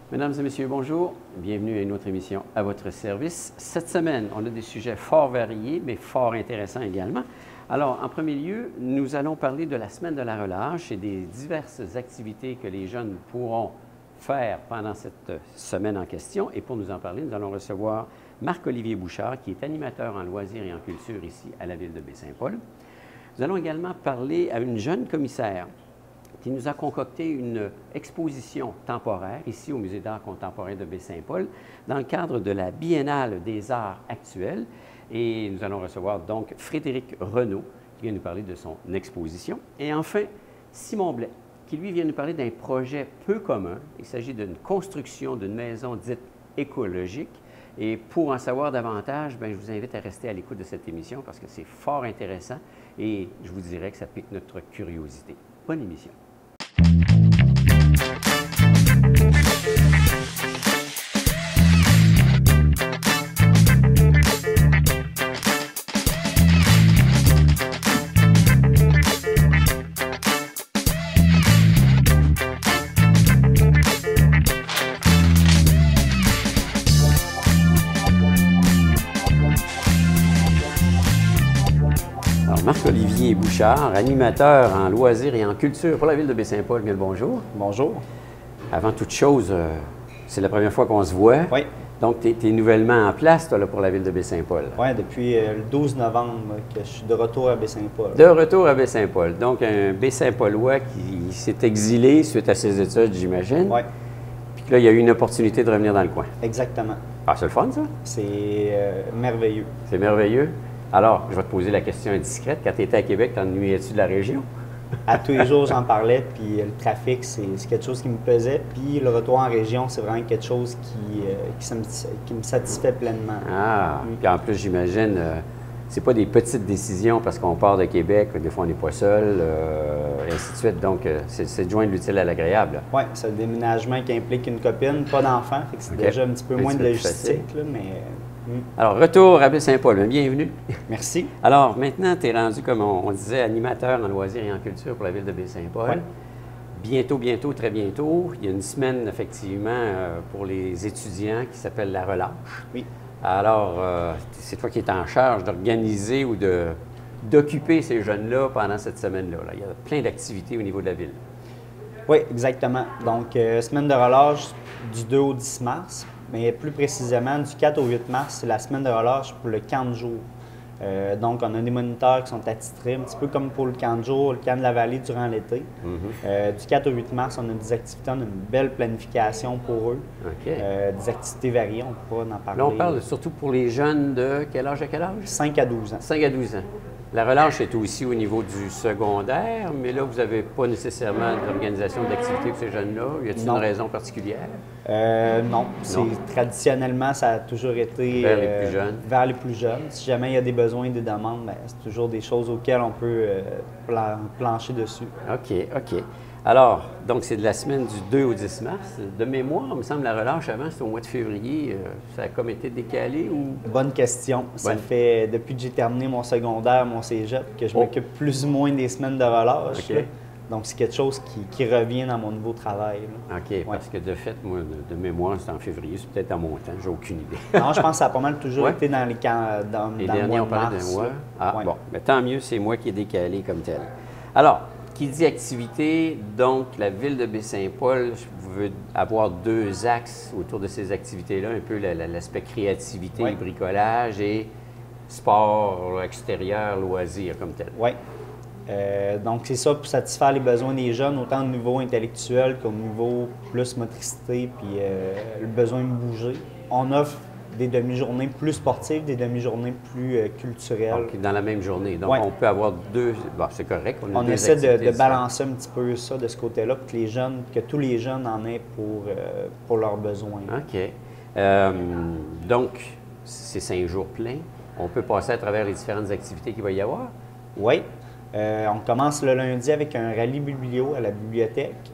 Mesdames et messieurs, bonjour. Bienvenue à une autre émission à votre service. Cette semaine, on a des sujets fort variés, mais fort intéressants également. Alors, en premier lieu, nous allons parler de la semaine de la relâche et des diverses activités que les jeunes pourront faire pendant cette semaine en question. Et pour nous en parler, nous allons recevoir Marc-Olivier Bouchard, qui est animateur en loisirs et en culture ici à la ville de Baie-Saint-Paul. Nous allons également parler à une jeune commissaire qui nous a concocté une exposition temporaire ici au Musée d'art contemporain de Baie-Saint-Paul dans le cadre de la Biennale des arts actuels. Et nous allons recevoir donc Frédéric Renaud qui vient nous parler de son exposition. Et enfin, Simon Blais qui lui vient nous parler d'un projet peu commun. Il s'agit d'une construction d'une maison dite écologique. Et pour en savoir davantage, bien, je vous invite à rester à l'écoute de cette émission parce que c'est fort intéressant et je vous dirais que ça pique notre curiosité. Bonne émission. Marc-Olivier Bouchard, animateur en loisirs et en culture pour la ville de Baie-Saint-Paul. Bien le bonjour. Bonjour. Avant toute chose, c'est la première fois qu'on se voit. Oui. Donc, tu es nouvellement en place, toi, là, pour la ville de Baie-Saint-Paul. Oui, depuis le 12 novembre que je suis de retour à Baie-Saint-Paul. De retour à Baie-Saint-Paul. Donc, un Baie-Saint-Paulois qui s'est exilé suite à ses études, j'imagine. Oui. Puis là, il y a eu une opportunité de revenir dans le coin. Exactement. Ah, c'est le fun, ça? C'est merveilleux. C'est merveilleux. Alors, je vais te poser la question indiscrète. Quand tu étais à Québec, t'ennuyais-tu de la région? À tous les jours, j'en parlais, puis le trafic, c'est quelque chose qui me pesait. Puis le retour en région, c'est vraiment quelque chose qui me satisfait pleinement. Ah, puis en plus, j'imagine, c'est pas des petites décisions parce qu'on part de Québec, des fois on n'est pas seul, et ainsi de suite. Donc, c'est de joindre l'utile à l'agréable. Oui, c'est un déménagement qui implique une copine, pas d'enfant, fait que c'est déjà un petit peu moins de logistique, là, mais... Alors, retour à Baie-Saint-Paul. Bienvenue. Merci. Alors, maintenant, tu es rendu, comme on disait, animateur en loisirs et en culture pour la ville de Baie-Saint-Paul. Oui. Bientôt, très bientôt, il y a une semaine, effectivement, pour les étudiants qui s'appelle la relâche. Oui. Alors, c'est toi qui es en charge d'organiser ou d'occuper ces jeunes-là pendant cette semaine-là. Il y a plein d'activités au niveau de la ville. Oui, exactement. Donc, semaine de relâche du 2 au 10 mars. Mais plus précisément, du 4 au 8 mars, c'est la semaine de relâche pour le camp de jour. Donc, on a des moniteurs qui sont attitrés, un petit peu comme pour le camp de jour, le camp de la vallée durant l'été. Du 4 au 8 mars, on a des activités, on a une belle planification pour eux. Des activités variées, on pourra en parler. Là, on parle surtout pour les jeunes de quel âge à quel âge? 5 à 12 ans. 5 à 12 ans. La relâche est aussi au niveau du secondaire, mais là, vous n'avez pas nécessairement d'organisation d'activités pour ces jeunes-là. Y a-t-il une raison particulière? Non. Traditionnellement, ça a toujours été vers les plus jeunes. Vers les plus jeunes. Si jamais il y a des besoins et des demandes, bien, c'est toujours des choses auxquelles on peut plancher dessus. OK. Alors, donc c'est de la semaine du 2 au 10 mars. De mémoire, il me semble la relâche avant, c'était au mois de février. Ça a comme été décalé ou? Bonne question. Ça fait depuis que j'ai terminé mon secondaire, mon cégep, que je m'occupe plus ou moins des semaines de relâche. OK. Donc, c'est quelque chose qui revient dans mon nouveau travail. Là. OK, parce que de fait, moi, de mémoire, c'était en février. C'est peut-être à mon temps, j'ai aucune idée. Non, je pense que ça a pas mal toujours été dans les camps, dans les le derniers, mois de on parlait mars. d'un mois. Ah, bon, mais tant mieux, c'est moi qui ai décalé comme tel. Alors, qui dit activité, donc la ville de Baie-Saint-Paul veut avoir deux axes autour de ces activités-là, un peu l'aspect créativité, bricolage et sport extérieur, loisirs comme tel. Oui. Donc, c'est ça pour satisfaire les besoins des jeunes, autant au niveau intellectuel qu'au niveau plus motricité, puis le besoin de bouger. On offre des demi-journées plus sportives, des demi-journées plus culturelles. Donc, dans la même journée. Donc, on peut avoir deux... Bon, c'est correct. On essaie de balancer un petit peu ça de ce côté-là pour que tous les jeunes en aient pour leurs besoins. OK. Donc, c'est 5 jours pleins. On peut passer à travers les différentes activités qu'il va y avoir? Oui. On commence le lundi avec un rallye biblio à la bibliothèque,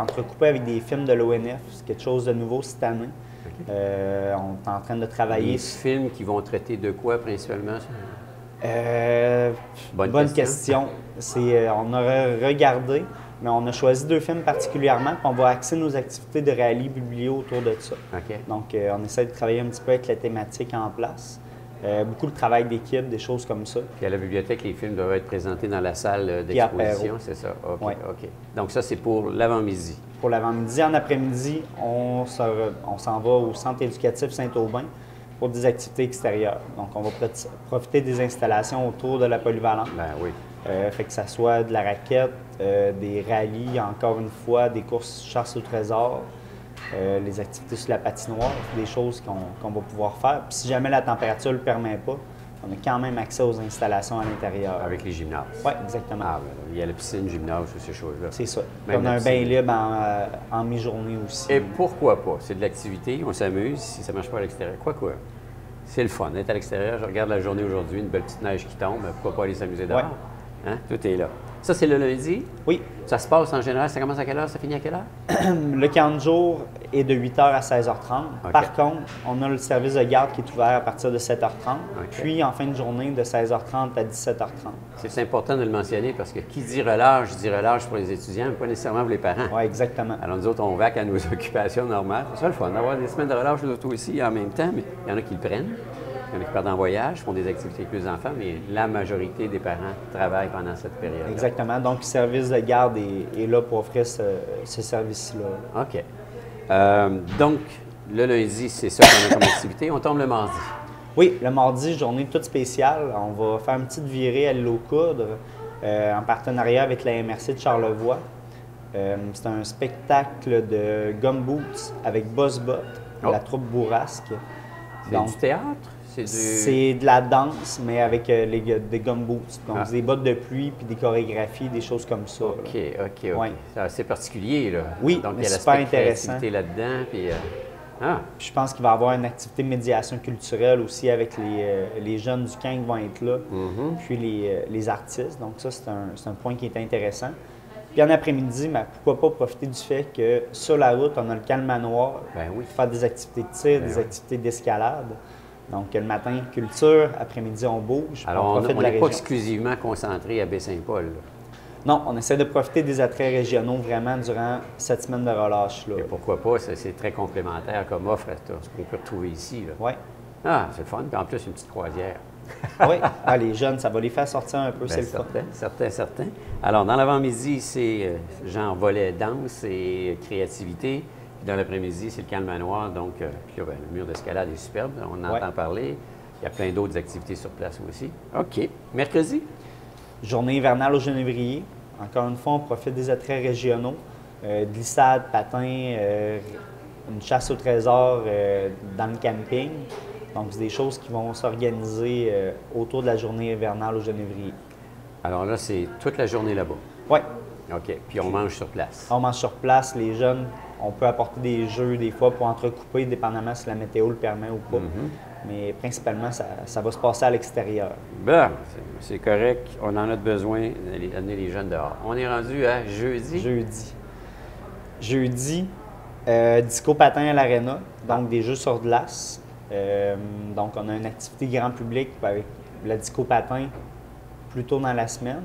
entrecoupé avec des films de l'ONF. C'est quelque chose de nouveau cette année. On est en train de travailler. Les films qui vont traiter de quoi principalement? Bonne question. On aurait regardé mais on a choisi 2 films particulièrement, puis on va axer nos activités de rallye biblio autour de ça. OK. Donc, on essaie de travailler un petit peu avec la thématique en place. Beaucoup de travail d'équipe, des choses comme ça. Puis à la bibliothèque, les films doivent être présentés dans la salle d'exposition, c'est ça? OK, Ouais. OK. Donc ça, c'est pour l'avant-midi. Pour l'avant-midi, en après-midi, on s'en va au centre éducatif Saint-Aubin pour des activités extérieures. Donc, on va profiter des installations autour de la polyvalente. Ben oui. Fait que ça soit de la raquette, des rallyes, encore une fois, des courses chasse au trésor, les activités sur la patinoire, des choses qu'on va pouvoir faire. Puis si jamais la température ne le permet pas, on a quand même accès aux installations à l'intérieur. Avec les gymnases. Oui, exactement. Ah, ben, il y a la piscine, gymnase, ces choses-là. C'est ça. Même On a la un bain piscine. libre en mi-journée aussi. Et pourquoi pas? C'est de l'activité, on s'amuse, si ça ne marche pas à l'extérieur. Quoi? C'est le fun. Être à l'extérieur, je regarde la journée aujourd'hui, une belle petite neige qui tombe, pourquoi pas aller s'amuser dehors? Ouais. Hein? Tout est là. Ça, c'est le lundi. Oui. Ça se passe en général, ça commence à quelle heure, ça finit à quelle heure? Le 40 jours est de 8h à 16h30. OK. Par contre, on a le service de garde qui est ouvert à partir de 7h30, OK. puis en fin de journée de 16h30 à 17h30. C'est important de le mentionner parce que qui dit relâche pour les étudiants, mais pas nécessairement pour les parents. Oui, exactement. Alors nous autres, on vaque à nos occupations normales. C'est le fun d'avoir des semaines de relâche auto aussi en même temps, mais il y en a qui le prennent. Il y en a qui partent en voyage, font des activités avec les enfants, mais la majorité des parents travaillent pendant cette période. Exactement. Donc, le service de garde est là pour offrir ce service-là. OK. Donc, le lundi, c'est ça qu'on a comme activité. On tombe le mardi. Oui, le mardi, journée toute spéciale. On va faire une petite virée à l'île aux Coudres en partenariat avec la MRC de Charlevoix. C'est un spectacle de gumboots avec Boss Bot, Oh. la troupe bourrasque. C'est Donc, du théâtre? c'est de la danse, mais avec des gumboots. Donc, Ah. des bottes de pluie, puis des chorégraphies, des choses comme ça. OK. Ouais. C'est assez particulier, là. Oui, donc mais il y a super l'aspect intéressant. créativité là-dedans, puis... Ah, Puis je pense qu'il va y avoir une activité de médiation culturelle aussi avec les jeunes du camp qui vont être là, puis les artistes. Donc ça, c'est un point qui est intéressant. Puis en après-midi, ben, pourquoi pas profiter du fait que sur la route, on a le calme manoir, ben oui. faire des activités de tir, des oui. activités d'escalade. Donc le matin, culture, après-midi, on bouge, Alors, on on profite de n'est la pas région. exclusivement concentré à Baie-Saint-Paul, là. Non, on essaie de profiter des attraits régionaux vraiment durant cette semaine de relâche-là. Et pourquoi pas, c'est très complémentaire comme offre à ce qu'on peut retrouver ici, là. Oui. Ah, c'est le fun. Puis en plus, une petite croisière. Oui, les jeunes, ça va les faire sortir un peu, Ben, c'est le fun. certain. Alors, dans l'avant-midi, c'est genre volet danse et créativité. Puis dans l'après-midi, c'est le calme manoir. Donc, puis là, ben, le mur d'escalade est superbe. On en Ouais. entend parler. Il y a plein d'autres activités sur place aussi. OK. Mercredi? Journée hivernale au Genévrier. Encore une fois, on profite des attraits régionaux. Glissade, patin, une chasse au trésor dans le camping. Donc, c'est des choses qui vont s'organiser autour de la journée hivernale au Genévrier. Alors là, c'est toute la journée là-bas. Oui, OK. Puis on mange sur place. on mange sur place. Les jeunes, on peut apporter des jeux des fois pour entrecouper, dépendamment si la météo le permet ou pas. Mais principalement, ça va se passer à l'extérieur. Ben, c'est correct. On en a besoin d'amener les jeunes dehors. On est rendu à jeudi. Jeudi, disco patin à l'aréna, donc des jeux sur glace. Donc, on a une activité grand public avec la disco patin plus tôt dans la semaine.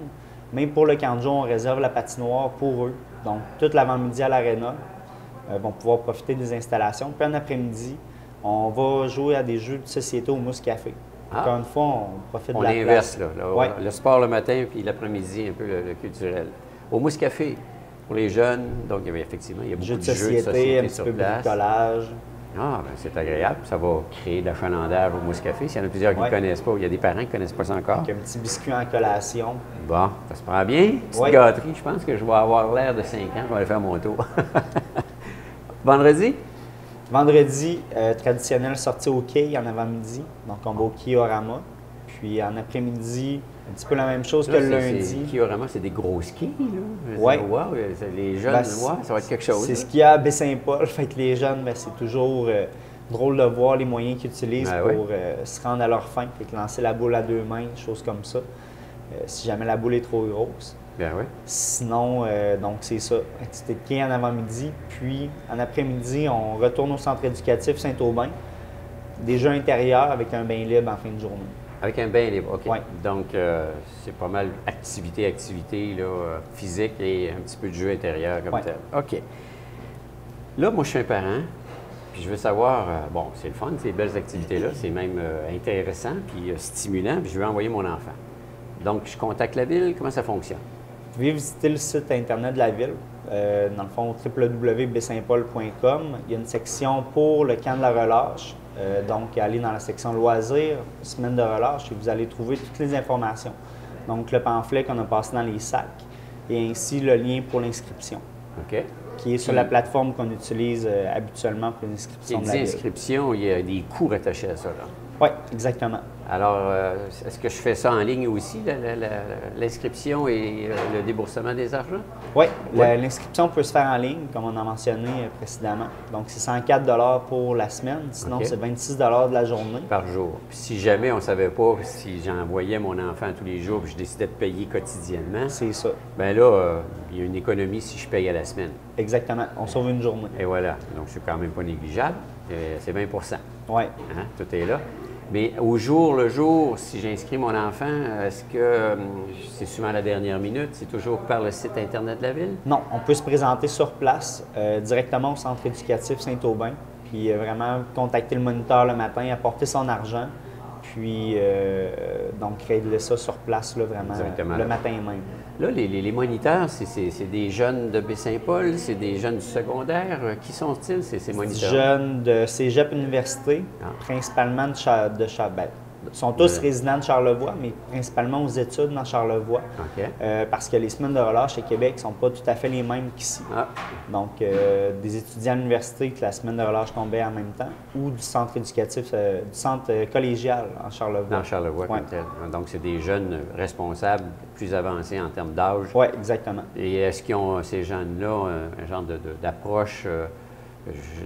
Mais pour le camp de jour, on réserve la patinoire pour eux. Donc, toute l'avant-midi à l'aréna, vont pouvoir profiter des installations. Puis en après-midi, on va jouer à des jeux de société au Mousse Café. Ah. Encore une fois, on profite On de la inverse, place. là. Ouais. Le sport le matin, puis l'après-midi, un peu le culturel. Au Mousse Café, pour les jeunes, donc il y avait effectivement, il y a beaucoup Jeux de de jeux de société, société un petit sur peu de place. bricolage. Ah, ben c'est agréable. Ça va créer de l'achalandage au Mousse Café. S'il y en a plusieurs qui ne Ouais. connaissent pas, ou il y a des parents qui ne connaissent pas ça encore. Avec un petit biscuit en collation. Bon, ça se prend bien. Petite Ouais. gâterie, je pense que je vais avoir l'air de 5 ans. Je vais aller faire mon tour. Vendredi? Vendredi, traditionnelle sortie au quai en avant-midi. Donc, on va au Kiorama. Puis en après-midi, un petit peu la même chose que le lundi. Kiorama, c'est des gros skis, là. Je veux Ouais. dire, wow, les jeunes, Ben, ouais, ça va être quelque chose. C'est là. ce qu'il y a à Baie-Saint-Paul. Fait que les jeunes, ben, c'est toujours drôle de voir les moyens qu'ils utilisent Ben pour se rendre à leur fin. Fait que lancer la boule à 2 mains, choses comme ça. Si jamais la boule est trop grosse. Bien oui. Sinon, donc c'est ça. Activité de quai en avant-midi. Puis en après-midi, on retourne au centre éducatif Saint-Aubin. Des jeux intérieurs avec un bain libre en fin de journée. Avec un bain libre, OK. Oui. Donc, c'est pas mal activité là, physique et un petit peu de jeu intérieur comme tel. OK. Là, moi, je suis un parent, puis je veux savoir, bon, c'est le fun, ces belles activités-là, c'est même intéressant, puis stimulant, puis je veux envoyer mon enfant. Donc, je contacte la ville, comment ça fonctionne? Vous pouvez visiter le site Internet de la ville, dans le fond, www.bsaintpaul.com. Il y a une section pour le camp de la relâche. Donc, allez dans la section loisirs, semaine de relâche, et vous allez trouver toutes les informations. Donc, le pamphlet qu'on a passé dans les sacs, et ainsi le lien pour l'inscription. OK. Qui est sur la plateforme qu'on utilise habituellement pour l'inscription de la ville. Inscription, il y a des coûts rattachés à ça, là. Oui, exactement. Alors, est-ce que je fais ça en ligne aussi, l'inscription et le déboursement des argents? Oui, l'inscription peut se faire en ligne, comme on a mentionné précédemment. Donc, c'est 104 pour la semaine, sinon c'est 26 de la journée. Par jour. Puis si jamais on ne savait pas, si j'envoyais mon enfant tous les jours, puis je décidais de payer quotidiennement, c'est ça. Bien là, il y a une économie si je paye à la semaine. Exactement, on sauve une journée. Et voilà, donc c'est quand même pas négligeable, c'est 20 Oui. Hein? Tout est là. Mais au jour le jour, si j'inscris mon enfant, est-ce que c'est souvent à la dernière minute? C'est toujours par le site Internet de la Ville? Non, on peut se présenter sur place, directement au centre éducatif Saint-Aubin, puis vraiment contacter le moniteur le matin, apporter son argent, puis donc régler ça sur place, là, vraiment, le matin même. Là, les moniteurs, c'est des jeunes de Baie-Saint-Paul, c'est des jeunes du secondaire. Qui sont-ils, ces moniteurs? Jeunes de Cégep Université, principalement ils sont tous résidents de Charlevoix, mais principalement aux études dans Charlevoix. OK. Parce que les semaines de relâche au Québec ne sont pas tout à fait les mêmes qu'ici. Donc, des étudiants à l'université que la semaine de relâche tombait en même temps, ou du centre éducatif, du centre collégial en Charlevoix. Dans Charlevoix, comme tel. Donc, c'est des jeunes responsables, plus avancés en termes d'âge. Oui, exactement. Et est-ce qu'ils ont, ces jeunes-là, un genre d'approche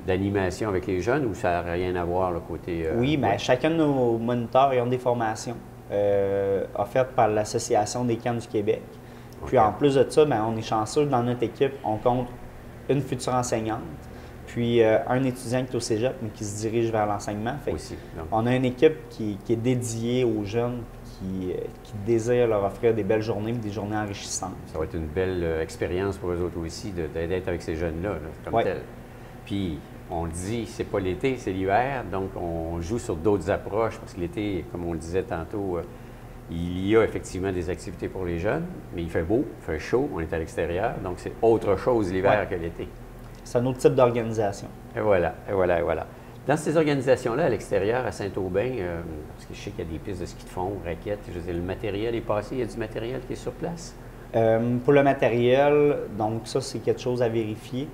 d'animation avec les jeunes ou ça n'a rien à voir le côté... oui, bien, chacun de nos moniteurs ils ont des formations offertes par l'Association des camps du Québec. Puis en plus de ça, bien, on est chanceux, dans notre équipe, on compte une future enseignante, puis un étudiant qui est au cégep, mais qui se dirige vers l'enseignement. On a une équipe qui est dédiée aux jeunes qui désirent leur offrir des belles journées, des journées enrichissantes. Ça va être une belle expérience pour eux autres aussi d'être avec ces jeunes-là, comme tel. Puis, on le dit, c'est pas l'été, c'est l'hiver, donc on joue sur d'autres approches, parce que l'été, comme on le disait tantôt, il y a effectivement des activités pour les jeunes, mais il fait beau, il fait chaud, on est à l'extérieur, donc c'est autre chose l'hiver que l'été. C'est un autre type d'organisation. Et voilà, et voilà, et voilà. Dans ces organisations-là, à l'extérieur, à Saint-Aubin, parce que je sais qu'il y a des pistes de ski de fond, raquettes, je veux dire, le matériel est passé, il y a du matériel qui est sur place? Pour le matériel, donc ça, c'est quelque chose à vérifier.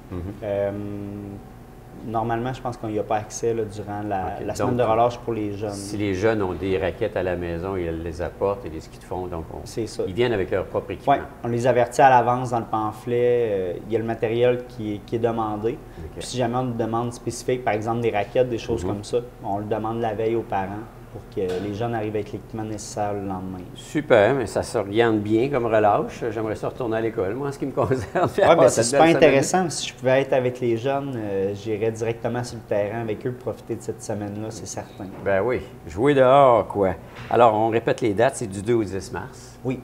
Normalement, je pense qu'on n'y a pas accès là, durant la semaine de relâche pour les jeunes. Si les jeunes ont des raquettes à la maison, ils les apportent et des skis de fond, donc ils viennent avec leur propre équipement. Oui, on les avertit à l'avance dans le pamphlet. Il y a le matériel qui est demandé. Puis si jamais on a une demande spécifique, par exemple des raquettes, des choses comme ça, on le demande la veille aux parents pour que les jeunes arrivent avec l'équipement nécessaire le lendemain. Super, mais ça s'oriente bien comme relâche. J'aimerais ça retourner à l'école, moi, en ce qui me concerne. Oui, bien, c'est super intéressant. Si je pouvais être avec les jeunes, j'irais directement sur le terrain avec eux pour profiter de cette semaine-là, c'est certain. Ben oui, jouer dehors, quoi. Alors, on répète les dates, c'est du 2 au 10 mars. Oui.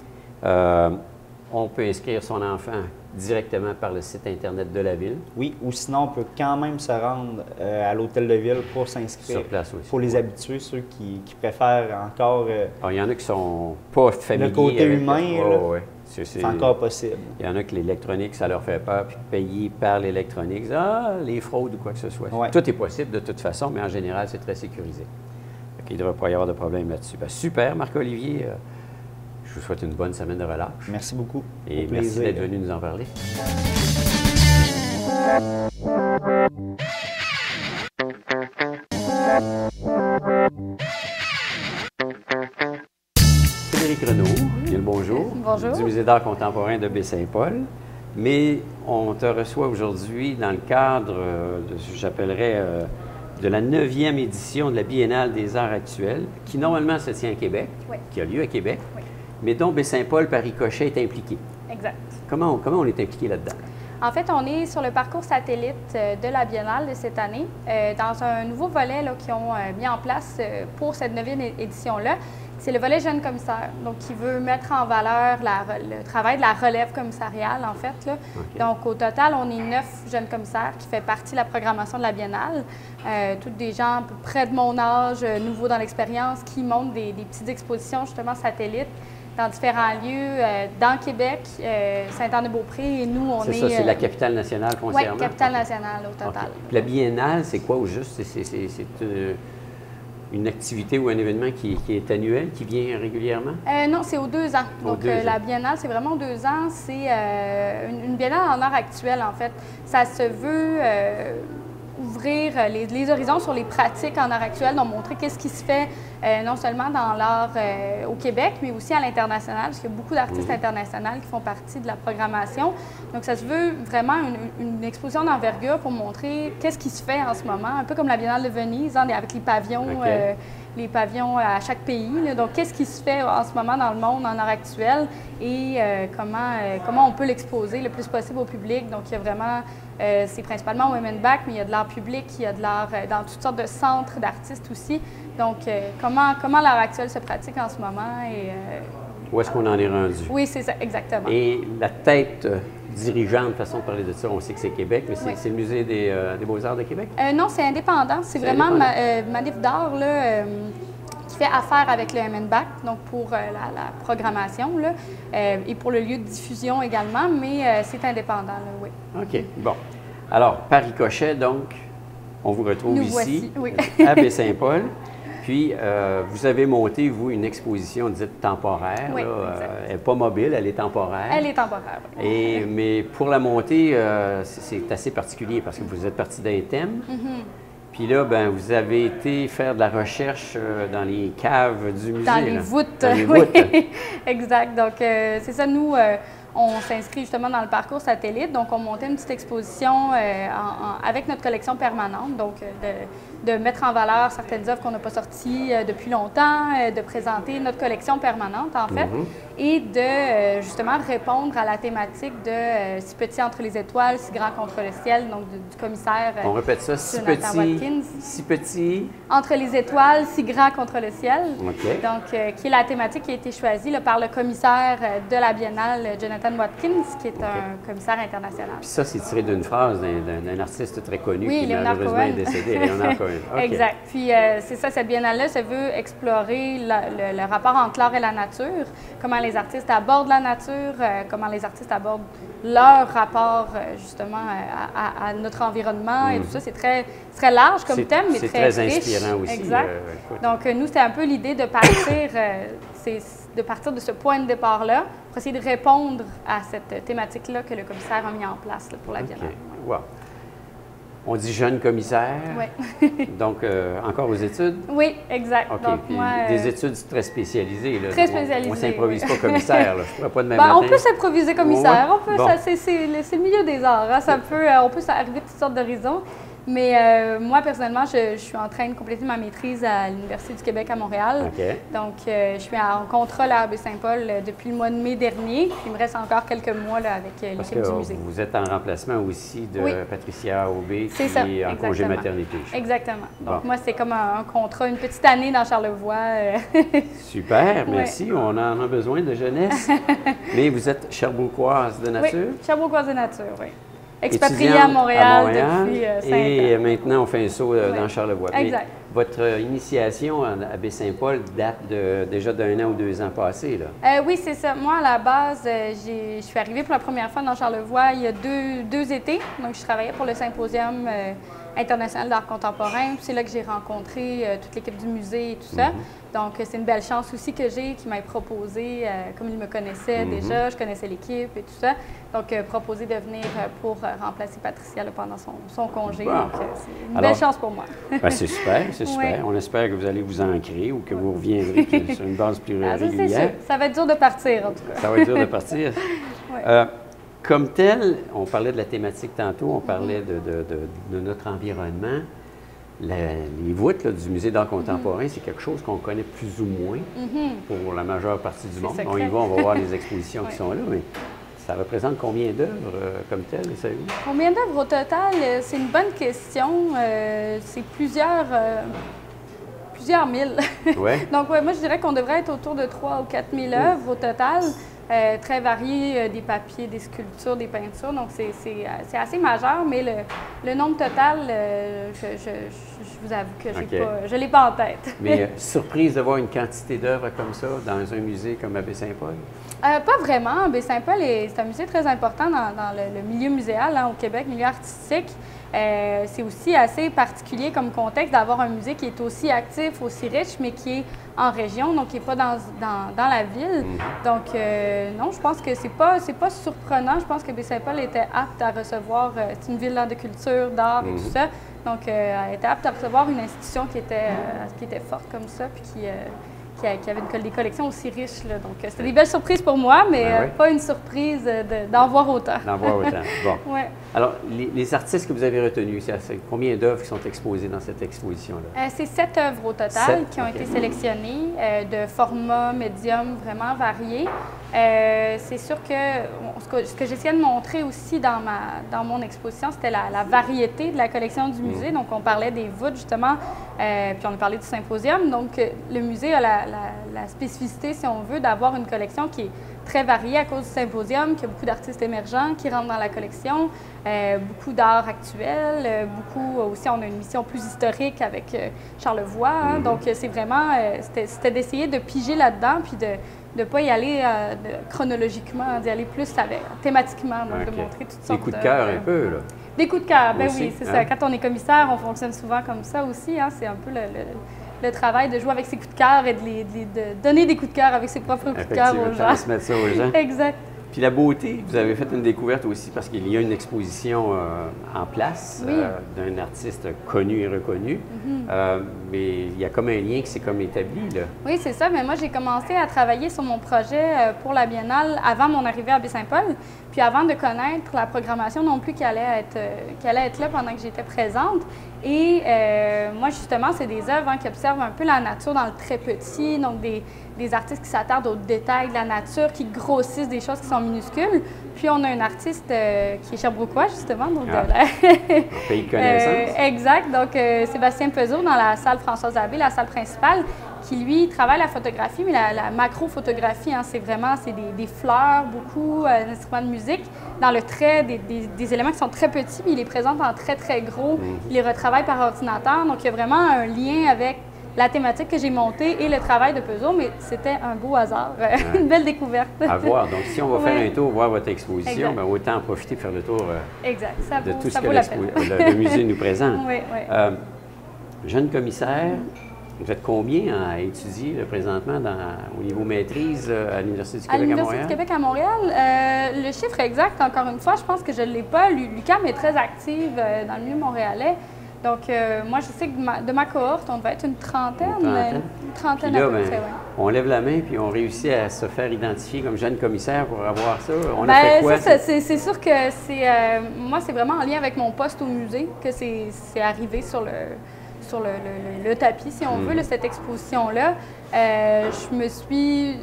On peut inscrire son enfant directement par le site Internet de la Ville. Oui, ou sinon, on peut quand même se rendre à l'hôtel de ville pour s'inscrire. Sur place aussi. Pour les habitués, ceux qui préfèrent encore... Il y en a qui sont pas familiers. Le côté humain, c'est encore possible. Il y en a que l'électronique, ça leur fait peur, puis payer par l'électronique, les fraudes ou quoi que ce soit. Tout est possible de toute façon, mais en général, c'est très sécurisé. Il ne devrait pas y avoir de problème là-dessus. Super, Marc-Olivier. Je vous souhaite une bonne semaine de relâche. Merci beaucoup. Et merci d'être venu nous en parler. Frédéric Renaud, bien le bonjour. Bonjour. Du Musée d'art contemporain de Baie-Saint-Paul. Mais on te reçoit aujourd'hui dans le cadre j'appellerais, de la 9e édition de la Biennale des arts actuels, qui normalement se tient à Québec, qui a lieu à Québec. Mais dont Baie-Saint-Paul, par ricochet, est impliqué. Exact. Comment on est impliqué là-dedans? En fait, on est sur le parcours satellite de la Biennale de cette année, dans un nouveau volet qu'ils ont mis en place pour cette 9e édition-là, C'est le volet jeune commissaire, donc qui veut mettre en valeur le travail de la relève commissariale, en fait. Là. OK. Donc, au total, on est 9 jeunes commissaires qui fait partie de la programmation de la Biennale. Toutes des gens à peu près de mon âge, nouveaux dans l'expérience, qui montent des petites expositions, justement, satellites, dans différents lieux, dans Québec, Sainte-Anne-de-Beaupré, et nous, on est... C'est ça, c'est la capitale nationale Oui, foncièrement? capitale nationale au total. OK. Puis la biennale, c'est quoi au juste? C'est une activité ou un événement qui est annuel, qui vient régulièrement? Non, c'est aux 2 ans. Donc, la biennale, c'est vraiment 2 ans. C'est une biennale en art actuel, en fait. Ça se veut ouvrir les horizons sur les pratiques en art actuel, donc montrer qu'est-ce qui se fait non seulement dans l'art au Québec, mais aussi à l'international, parce qu'il y a beaucoup d'artistes internationaux qui font partie de la programmation. Donc, ça se veut vraiment une exposition d'envergure pour montrer qu'est-ce qui se fait en ce moment, un peu comme la Biennale de Venise, hein, avec les pavillons. Okay. Les pavillons à chaque pays. Là. Donc, qu'est-ce qui se fait en ce moment dans le monde, en art actuel, et comment on peut l'exposer le plus possible au public. Donc, il y a vraiment, c'est principalement Women Back, mais il y a de l'art public, il y a de l'art dans toutes sortes de centres d'artistes aussi. Donc, comment l'art actuel se pratique en ce moment. Où est-ce qu'on en est rendu? Oui, c'est ça, exactement. Et la tête dirigeante, façon de parler de ça, on sait que c'est Québec, mais c'est le Musée des Beaux-Arts de Québec? Non, c'est indépendant. C'est vraiment Manif d'art là, qui fait affaire avec le MNBAC, donc pour la programmation là, et pour le lieu de diffusion également, mais c'est indépendant, là, oui. OK. Bon. Alors, par ricochet, donc, on vous retrouve Nous ici, voici, oui. à Baie-Saint-Paul. Puis, vous avez monté, vous, une exposition dite temporaire. Oui, elle n'est pas mobile, elle est temporaire. Elle est temporaire. Mais pour la monter, c'est assez particulier parce que vous êtes parti d'un thème. Puis là, ben, vous avez été faire de la recherche dans les caves du musée. Dans les voûtes. Dans les oui. voûtes. Exact. Donc, c'est ça, nous, on s'inscrit justement dans le parcours satellite. Donc, on montait une petite exposition avec notre collection permanente. Donc, de mettre en valeur certaines œuvres qu'on n'a pas sorties depuis longtemps, de présenter notre collection permanente, en fait, et de justement répondre à la thématique de Si petit entre les étoiles, si grand contre le ciel, donc du commissaire. On répète ça, si petit. Entre les étoiles, si grand contre le ciel. OK. Donc, qui est la thématique qui a été choisie là, par le commissaire de la Biennale, Jonathan Watkins, qui est un commissaire international. Puis ça, c'est tiré d'une phrase d'un artiste très connu qui malheureusement est décédé, Léonard Cohen. Okay. Exact. Puis c'est ça, cette biennale-là, ça veut explorer le rapport entre l'art et la nature, comment les artistes abordent la nature, comment les artistes abordent leur rapport justement à notre environnement et tout ça. C'est très large comme thème, mais très riche. C'est très inspirant aussi. Exact. Donc nous, c'était un peu l'idée de partir, de partir de ce point de départ-là pour essayer de répondre à cette thématique-là que le commissaire a mis en place là, pour la biennale. Wow. On dit jeune commissaire. Oui. Donc, encore aux études? Oui, exact. OK. Donc, puis moi, des études très spécialisées. Là. Très spécialisées. On ne s'improvise pas commissaire. Là. Je ne pourrais pas demain matin. matin. On peut s'improviser commissaire. Ouais. C'est le milieu des arts. Hein. On peut arriver de toutes sortes d'horizons. Mais moi, personnellement, je suis en train de compléter ma maîtrise à l'Université du Québec à Montréal. Okay. Donc, je suis en contrat à Baie-Saint-Paul depuis le mois de mai dernier. Il me reste encore quelques mois là, avec l'équipe du musée. Vous êtes en remplacement aussi de Patricia Aubé, qui est en congé maternité. Exactement. Donc, moi, c'est comme un contrat, une petite année dans Charlevoix. Super, merci. On en a besoin de jeunesse. Mais vous êtes Sherbrookeoise de nature? Oui, Sherbrookeoise de nature, oui. Expatriée à Montréal depuis 5 ans. Et maintenant, on fait un saut dans Charlevoix. Exact. Mais votre initiation à Baie-Saint-Paul date déjà d'1 an ou 2 ans passés, là? Oui, c'est ça. Moi, à la base, je suis arrivée pour la première fois dans Charlevoix il y a deux étés. Donc, je travaillais pour le Symposium international d'art contemporain. C'est là que j'ai rencontré toute l'équipe du musée et tout ça. Donc, c'est une belle chance aussi que j'ai qui m'a proposé, comme il me connaissait déjà, je connaissais l'équipe et tout ça, donc proposé de venir pour remplacer Patricia là, pendant son congé. Bon. Donc, c'est une belle chance pour moi. Ben, c'est super, c'est super. Oui. On espère que vous allez vous ancrer ou que vous reviendrez sur une base plus régulière. Ça va être dur de partir, en tout cas. Ça va être dur de partir. Oui. Comme tel, on parlait de la thématique tantôt, on parlait de notre environnement. Les voûtes là, du Musée d'art contemporain, c'est quelque chose qu'on connaît plus ou moins pour la majeure partie du monde. On y va, on va voir les expositions qui sont là, mais ça représente combien d'œuvres comme telles, savez-vous? Combien d'œuvres au total? C'est une bonne question. C'est plusieurs plusieurs mille. Ouais. Donc, ouais, moi, je dirais qu'on devrait être autour de 3 ou 4 000 œuvres au total, très variées, des papiers, des sculptures, des peintures. Donc, c'est assez majeur, mais le nombre total, je vous avoue que je ne l'ai pas en tête. Mais surprise de voir une quantité d'œuvres comme ça dans un musée comme à Baie-Saint-Paul? Pas vraiment. Baie-Saint-Paul, c'est un musée très important dans le milieu muséal au Québec, milieu artistique. C'est aussi assez particulier comme contexte d'avoir un musée qui est aussi actif, aussi riche, mais qui est en région, donc qui n'est pas dans la ville. Donc, non, je pense que c'est pas surprenant. Je pense que Baie-Saint-Paul était apte à recevoir, c'est une ville de culture, d'art et tout ça. Donc, elle était apte à recevoir une institution qui était forte comme ça, puis qui avait des collections aussi riches. Là. Donc, c'était des belles surprises pour moi, mais pas une surprise d'en voir autant. D'en voir autant. Bon. Ouais. Alors, les artistes que vous avez retenus, c'est combien d'œuvres qui sont exposées dans cette exposition-là? C'est 7 œuvres au total qui ont été sélectionnées, de formats, médiums vraiment variés. C'est sûr que ce que j'essayais de montrer aussi dans mon exposition, c'était la variété de la collection du musée. Donc, on parlait des voûtes, justement, puis on a parlé du symposium. Donc, le musée a la spécificité, si on veut, d'avoir une collection qui est très variée à cause du symposium, qu'il y a beaucoup d'artistes émergents qui rentrent dans la collection, beaucoup d'art actuel, beaucoup aussi, on a une mission plus historique avec Charlevoix. Donc, c'est vraiment, c'était d'essayer de piger là-dedans, puis de ne pas y aller chronologiquement, d'y aller plus thématiquement, donc de montrer toutes sortes de... Des coups de cœur un peu, là. Des coups de cœur, bien aussi, oui, c'est ça. Quand on est commissaire, on fonctionne souvent comme ça aussi. C'est un peu le travail de jouer avec ses coups de cœur et de donner des coups de cœur avec ses propres coups de cœur aux gens. Transmettre ça aux gens. Exact. Puis la beauté, vous avez fait une découverte aussi parce qu'il y a une exposition en place d'un artiste connu et reconnu, mais il y a comme un lien qui s'est comme établi, là. Oui, c'est ça. Mais moi, j'ai commencé à travailler sur mon projet pour la Biennale avant mon arrivée à Baie-Saint-Paul, puis avant de connaître la programmation non plus qui allait être là pendant que j'étais présente. Et moi, justement, c'est des œuvres qui observent un peu la nature dans le très petit, donc des artistes qui s'attardent aux détails de la nature, qui grossissent des choses qui sont minuscules. Puis on a un artiste qui est Sherbrookeois, justement, donc pays de connaissance. Exact. Donc Sébastien Peuzeau dans la salle Françoise Abbé, la salle principale, qui lui travaille la photographie, mais la macro-photographie, c'est des fleurs, beaucoup d'instruments de musique, dans le trait, des éléments qui sont très petits, puis il les présente en très, très gros. Il les retravaille par ordinateur. Donc, il y a vraiment un lien avec la thématique que j'ai montée et le travail de Peuzeau, mais c'était un beau hasard, une belle découverte. À voir. Donc, si on va faire un tour, voir votre exposition, bien, autant en profiter pour faire le tour de tout ce que le musée nous présente. Oui. Jeune commissaire, vous êtes combien à étudier présentement au niveau maîtrise à l'Université du Québec à Montréal? À l'Université du Québec à Montréal, le chiffre exact, encore une fois, je pense que je ne l'ai pas. L'UQAM est très active dans le milieu montréalais. Donc, moi, je sais que de ma cohorte, on devait être une trentaine. Une trentaine puis là, à peu près, on lève la main puis on réussit à se faire identifier comme jeune commissaire pour avoir ça. On a fait quoi? C'est sûr que moi, c'est vraiment en lien avec mon poste au musée que c'est arrivé sur le tapis, si on veut, cette exposition-là. Je me suis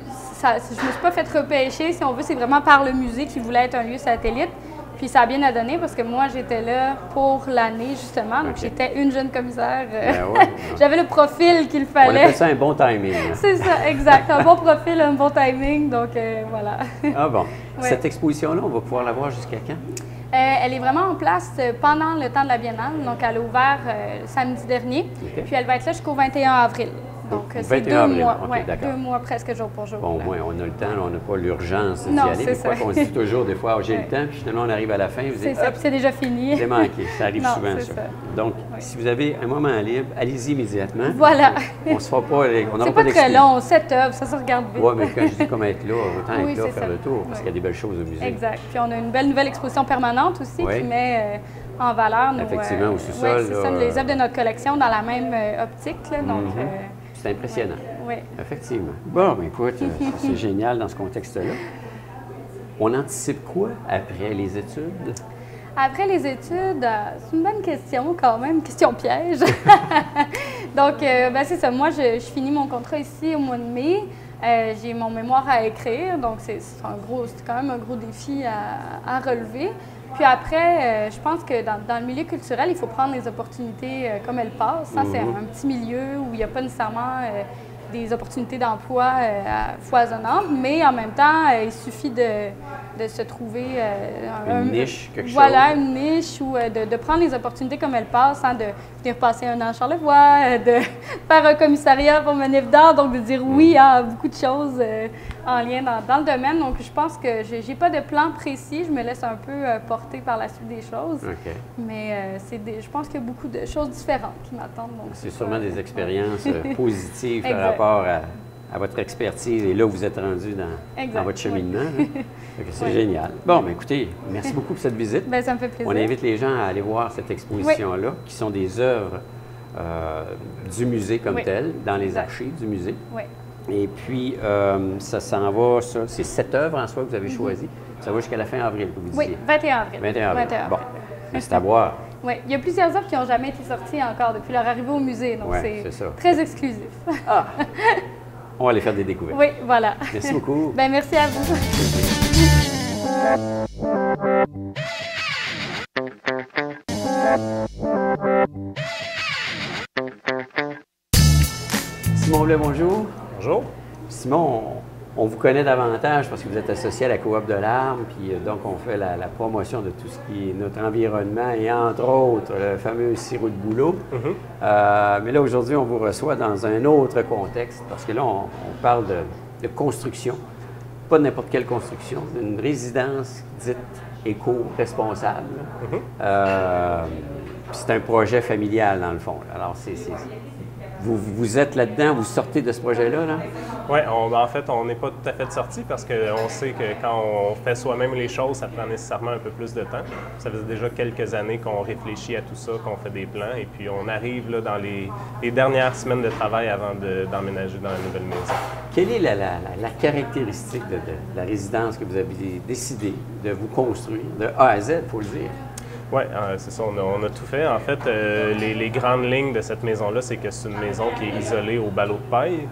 pas fait repêcher, si on veut, c'est vraiment par le musée qui voulait être un lieu satellite. Puis ça a bien donné parce que moi, j'étais là pour l'année, justement. Donc, j'étais une jeune commissaire. J'avais le profil qu'il fallait. On appelle ça un bon timing. C'est ça, exact. Un bon profil, un bon timing. Donc, voilà. Ah bon. Cette exposition-là, on va pouvoir la voir jusqu'à quand? Elle est vraiment en place pendant le temps de la Biennale. Donc, elle a ouvert samedi dernier. Puis, elle va être là jusqu'au 21 avril. Donc, c'est 2 mois. Okay, 2 mois presque jour pour jour. Bon, au moins, on a le temps, on n'a pas l'urgence d'y aller. Des fois, on se dit toujours, des fois, j'ai le temps, puis finalement, on arrive à la fin. C'est ça, puis c'est déjà fini. C'est manqué, ça arrive souvent, ça. Donc, si vous avez un moment libre, allez-y immédiatement. Voilà. On ne se fera pas, on n'aura pas très long, 7 œuvres, ça se regarde vite. Oui, mais quand je dis comme être là, autant être là, faire le tour, parce qu'il y a des belles choses au musée. Exact. Puis on a une belle nouvelle exposition permanente aussi qui met en valeur nos... Effectivement, au sous-sol. Oui, c'est ça, les œuvres de notre collection dans la même optique, là, donc... C'est impressionnant. Oui. Effectivement. Bon, mais écoute, c'est génial dans ce contexte-là. On anticipe quoi après les études? Après les études, c'est une bonne question quand même, question piège. Donc, c'est ça. Moi, je finis mon contrat ici au mois de mai. J'ai mon mémoire à écrire, donc c'est quand même un gros défi à relever. Puis après, je pense que dans le milieu culturel, il faut prendre les opportunités comme elles passent. Ça, c'est un petit milieu où il n'y a pas nécessairement des opportunités d'emploi foisonnantes, mais en même temps, il suffit de se trouver une niche, quelque chose. Voilà, une niche ou de prendre les opportunités comme elles passent, hein, de venir passer un an à Charlevoix, de faire un commissariat pour Manif d'art, donc de dire oui à beaucoup de choses en lien dans le domaine. Donc, je pense que j'ai pas de plan précis, je me laisse un peu porter par la suite des choses. Okay. Mais je pense qu'il y a beaucoup de choses différentes qui m'attendent. C'est sûrement des expériences positives par rapport à votre expertise et là où vous êtes rendu dans votre cheminement. C'est génial. Bon, bien, écoutez, merci beaucoup pour cette visite. Bien, ça me fait plaisir. On invite les gens à aller voir cette exposition-là, qui sont des œuvres du musée comme tel, dans les archives du musée. Oui. Et puis, ça s'en va, c'est 7 œuvres en soi que vous avez choisies. Ça va jusqu'à la fin avril, que vous disiez. Oui, 21 avril. 21 avril. Bon, c'est à voir. Oui, il y a plusieurs œuvres qui n'ont jamais été sorties encore depuis leur arrivée au musée, donc c'est très exclusif. Ah! On va aller faire des découvertes. Oui, voilà. Merci beaucoup. Bien, merci à vous. Simon Blais, bonjour. Bonjour. Simon, on vous connaît davantage parce que vous êtes associé à la Coop de l'Arbre, puis donc on fait la promotion de tout ce qui est notre environnement et entre autres le fameux sirop de bouleau. Mais là, aujourd'hui, on vous reçoit dans un autre contexte parce que là, on parle de construction, pas n'importe quelle construction, une résidence dite éco-responsable. C'est un projet familial dans le fond. Alors, vous êtes là-dedans, vous sortez de ce projet-là, là? Oui, en fait, on n'est pas tout à fait sorti parce qu'on sait que quand on fait soi-même les choses, ça prend nécessairement un peu plus de temps. Ça faisait déjà quelques années qu'on réfléchit à tout ça, qu'on fait des plans, et puis on arrive là, dans les dernières semaines de travail avant d'emménager dans la nouvelle maison. Quelle est la caractéristique de la résidence que vous avez décidé de vous construire, de A à Z, il faut le dire? Oui, c'est ça, on a tout fait. En fait, les grandes lignes de cette maison-là, c'est que c'est une maison qui est isolée au ballot de paille,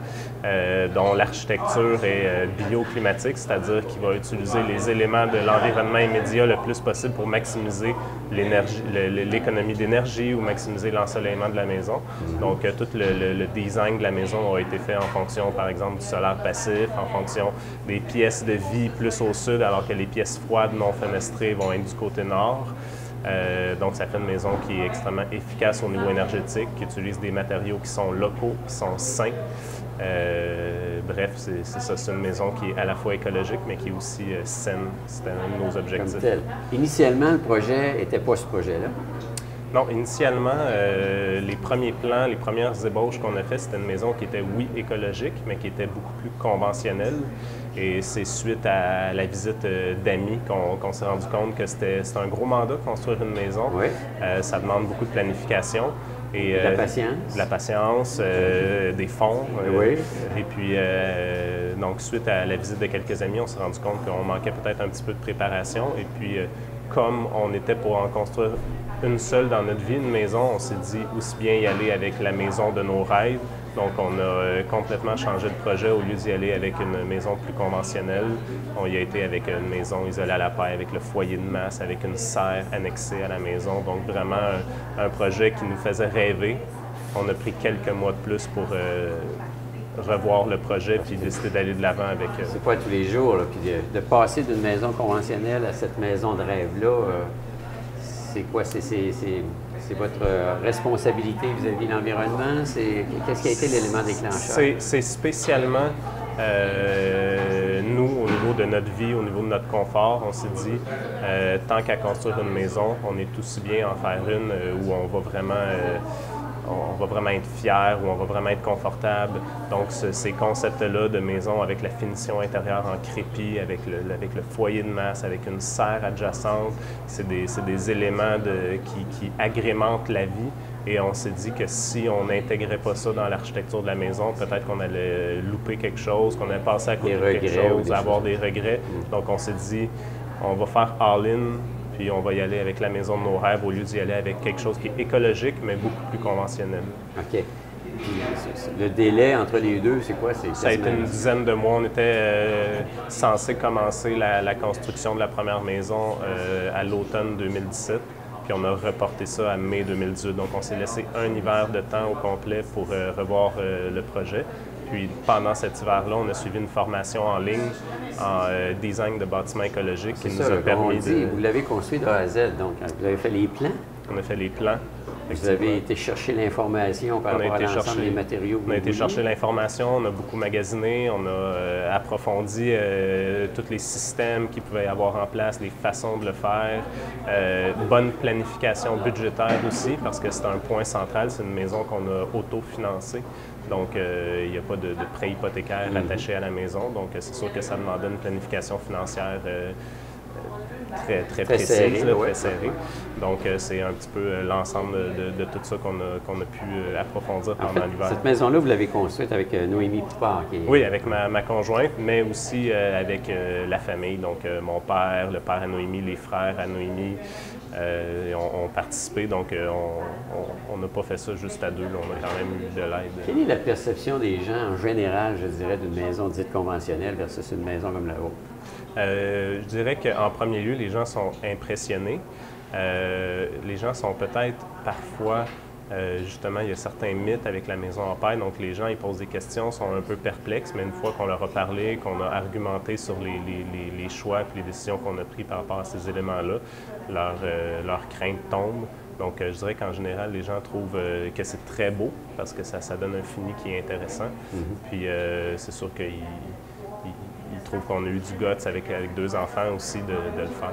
dont l'architecture est bioclimatique, c'est-à-dire qu'il va utiliser les éléments de l'environnement immédiat le plus possible pour maximiser l'économie d'énergie ou maximiser l'ensoleillement de la maison. Donc, tout le design de la maison a été fait en fonction, par exemple, du solaire passif, en fonction des pièces de vie plus au sud, alors que les pièces froides non fenestrées vont être du côté nord. Donc, ça fait une maison qui est extrêmement efficace au niveau énergétique, qui utilise des matériaux qui sont locaux, qui sont sains. Bref, c'est ça, c'est une maison qui est à la fois écologique, mais qui est aussi saine. C'était un de nos objectifs. Comme tel. Initialement, le projet n'était pas ce projet-là? Non, initialement, les premiers plans, les premières ébauches qu'on a fait, c'était une maison qui était, oui, écologique, mais qui était beaucoup plus conventionnelle. Et c'est suite à la visite d'amis qu'on s'est rendu compte que c'était un gros mandat de construire une maison. Oui. Ça demande beaucoup de planification. Et, de la patience. De la patience, des fonds. Oui. Et puis, donc, suite à la visite de quelques amis, on s'est rendu compte qu'on manquait peut-être un petit peu de préparation. Et puis, comme on était pour en construire une seule dans notre vie, une maison, on s'est dit aussi bien y aller avec la maison de nos rêves. Donc, on a complètement changé de projet. Au lieu d'y aller avec une maison plus conventionnelle, on y a été avec une maison isolée à la paille, avec le foyer de masse, avec une serre annexée à la maison. Donc, vraiment un projet qui nous faisait rêver. On a pris quelques mois de plus pour revoir le projet puis décider d'aller de l'avant avec... C'est pas tous les jours, là, puis de passer d'une maison conventionnelle à cette maison de rêve-là, c'est quoi? C'est votre responsabilité vis-à-vis de l'environnement? Qu'est-ce qui a été l'élément déclencheur? C'est spécialement nous, au niveau de notre vie, au niveau de notre confort, on s'est dit, tant qu'à construire une maison, on est aussi bien en faire une où on va vraiment être fier, où on va vraiment être confortable. Donc, ces concepts-là de maison avec la finition intérieure en crépi, avec le foyer de masse, avec une serre adjacente, c'est des éléments qui agrémentent la vie. Et on s'est dit que si on n'intégrait pas ça dans l'architecture de la maison, peut-être qu'on allait louper quelque chose, qu'on allait passer à côté de quelque chose, avoir des regrets. Donc, on s'est dit, on va faire all-in. Puis on va y aller avec la maison de nos rêves au lieu d'y aller avec quelque chose qui est écologique, mais beaucoup plus conventionnel. OK. Le délai entre les deux, c'est quoi? Ça a été une dizaine de mois. On était censé commencer la construction de la première maison à l'automne 2017. Puis on a reporté ça à mai 2018. Donc on s'est laissé un hiver de temps au complet pour revoir le projet. Puis pendant cet hiver-là, on a suivi une formation en ligne en design de bâtiments écologiques qui nous a permis de... Vous l'avez construit de A à Z, donc vous avez fait les plans? On a fait les plans. Vous avez été chercher l'information par rapport à l'ensemble des matériaux? On a été chercher l'information, on a beaucoup magasiné, on a approfondi tous les systèmes qu'il pouvait y avoir en place, les façons de le faire, bonne planification budgétaire aussi, parce que c'est un point central, c'est une maison qu'on a autofinancée. Donc, il n'y a pas de prêt hypothécaire attaché à la maison. Donc, c'est sûr que ça demandait une planification financière très précise, serrée, très serrée. Donc, c'est un petit peu l'ensemble de tout ça qu'on a pu approfondir pendant l'hiver. Cette maison-là, vous l'avez construite avec Noémie Poupard? Oui, avec ma conjointe, mais aussi avec la famille. Donc, mon père, le père à Noémie, les frères à Noémie ont participé. Donc, on n'a pas fait ça juste à deux. Là. On a quand même eu de l'aide. Quelle est la perception des gens en général, je dirais, d'une maison dite conventionnelle versus une maison comme la vôtre? Je dirais qu'en premier lieu, les gens sont impressionnés. Les gens sont peut-être parfois, justement, il y a certains mythes avec la maison en paille, donc les gens, ils posent des questions, sont un peu perplexes, mais une fois qu'on leur a parlé, qu'on a argumenté sur les choix et les décisions qu'on a prises par rapport à ces éléments-là, leur crainte tombe. Donc, je dirais qu'en général, les gens trouvent que c'est très beau parce que ça donne un fini qui est intéressant. Puis, c'est sûr qu'ils trouvent qu'on a eu du guts avec deux enfants aussi de le faire.